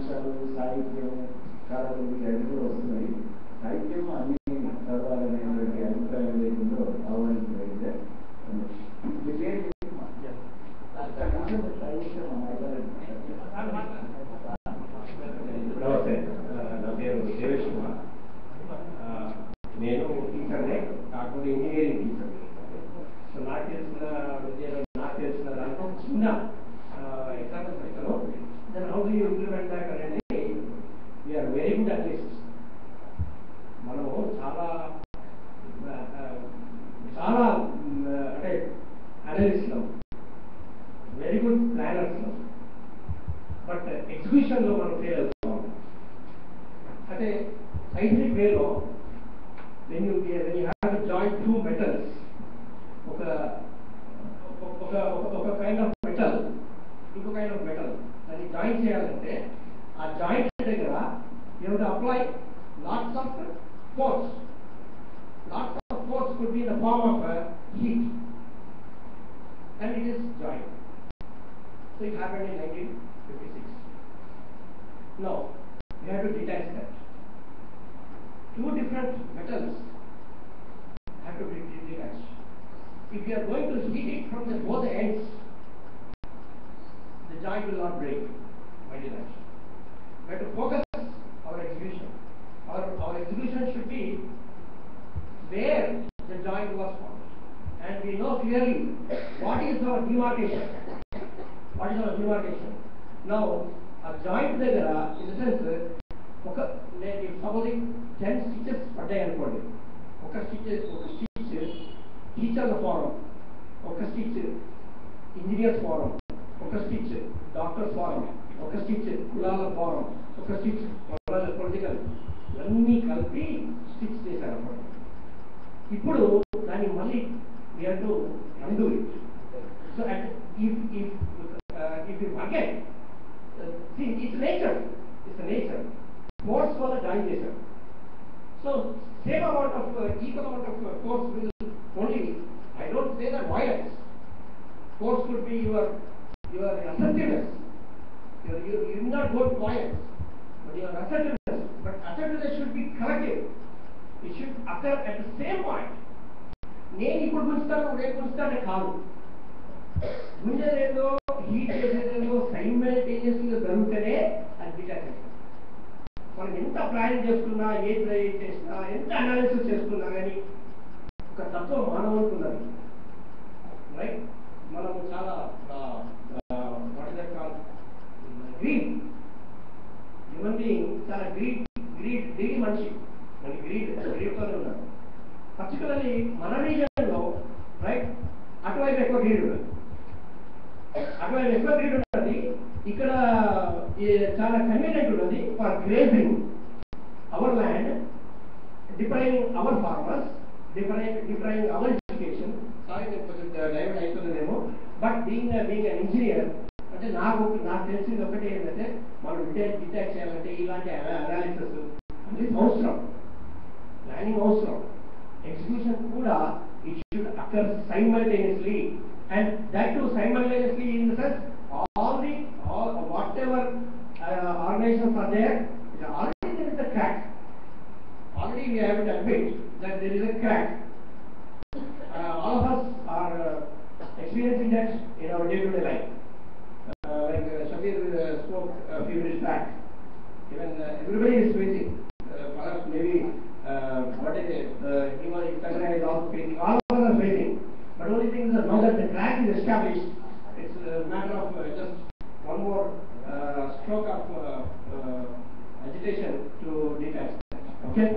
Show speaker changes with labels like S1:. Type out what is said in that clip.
S1: అంశాలు సాహిత్యం కళలు ఇవన్నీ కూడా వస్తున్నాయి. సాహిత్యం అన్ని చదవాలనేటువంటి అభిప్రాయం లేకుండా ఆహ్వానించగలిగితే
S2: నమస్తే, నా పేరు దేవేష్ కుమార్. నేను టీచర్నే, కాకపోతే ఇంజనీరింగ్ టీచర్. సో నాకు తెలిసిన దాంట్లో చిన్న ఎగ్జాంపుల్స్ పెట్టాను. Then how do you implement that అనేది వీఆర్ వెరీ గుడ్ అట్లీస్ట్. మనము చాలా అంటే అనలిస్ట్లో వెరీ గుడ్ ప్లానర్స్లో, బట్ ఎగ్జిక్యూషన్లో మనం ఫెయిల్ అవుతాం. అంటే సైంటిఫిక్ వేలో when you have to join two metals, ఒక కైండ్ ఆఫ్ మెటల్ ఇంకో కైండ్ ఆఫ్ మెటల్ దాన్ని జాయిన్ చేయాలంటే ఆ జాయింట్ దగ్గర you have to apply lots of force. Lots of force could be in the form of heat, and it is joined. So it happened in 1956. Now we have to detach that. Two different metals have to be detached. If we are going to heat it from the both ends, the joint will not break by detachment. We have to focus our execution. Our execution should be where the joint was formed, and we know clearly what is our demarcation. What is our demarcation? Now, a joint దగ్గర in the sense supposing 10 stitches పడ్డాయి అనుకోండి. ఒక stitch టీచర్ల form, ఒక stitch engineers form, ఒక stitch doctors form, ఒక stitch కులాల form, ఒక స్టిచ్ పొలిటికల్, ఇవన్నీ కలిపి స్టిచ్ చేశారు అన్నమాట. ఇప్పుడు దాన్ని మళ్ళీ we have to undo it. So if you forget, see, it's nature. Force వల్ల జాయిన్ చేశారు. So same amount of equal amount of force will only, I don't say that violence. Force could be your assertiveness. You will not go to violence, but your assertiveness. But assertiveness should be collective. It should occur at the same point. నేను ఇప్పుడు గుంచుతాను, రేపు గుంచుతానే కాదు. గుంజేదేదో heat చేసేదేదో సైమల్టేనియస్గా జరుగుతూనే అది detach. మనం ఎంత plan చేసుకున్నా, ఏ try చేసినా, ఎంత అనాలిసిస్ చేసుకున్నా కానీ ఒక తత్వం మానవుతున్నది. రైట్, మనం చాలా గ్రీడ్ హ్యూమన్ బీయింగ్, చాలా గ్రీడ్ మనిషి. మనకి గ్రీడ్తోనే ఉన్నాడు. పర్టికులర్లీ మన రీజన్లో రైట్ అటువైపు ఎక్కువ గ్రీడ్ ఉన్నది. ఇక్కడ చాలా కన్వీనియంట్ ఉన్నది for grazing our land, defining our farmers, defining our education. Sorry నేను కొంచెం డైవర్ట్ అవుతుందేమో, బట్ బీయింగ్ అన్ ఇంజనీర్ అంటే నాకు తెలిసింది ఒకటి ఏంటంటే, మనం డిటాచ్ చేయాలంటే ఇలాంటి అనాలిసిస్ అన్ని అవసరం, ప్లానింగ్ అవసరం, execution kuda it should occur simultaneously, and that too simultaneously in the sense all whatever organizations are there, already there is a crack. Already we have to admit that there is a crack. All of us are experiencing that in our day-to-day life. Like Shabir spoke a few minutes back, even everybody is facing, perhaps maybe what is it? He is also facing. All of us are facing. But only thing is that now that the crack is established, it's a matter of just one more stroke of agitation to detach. Okay.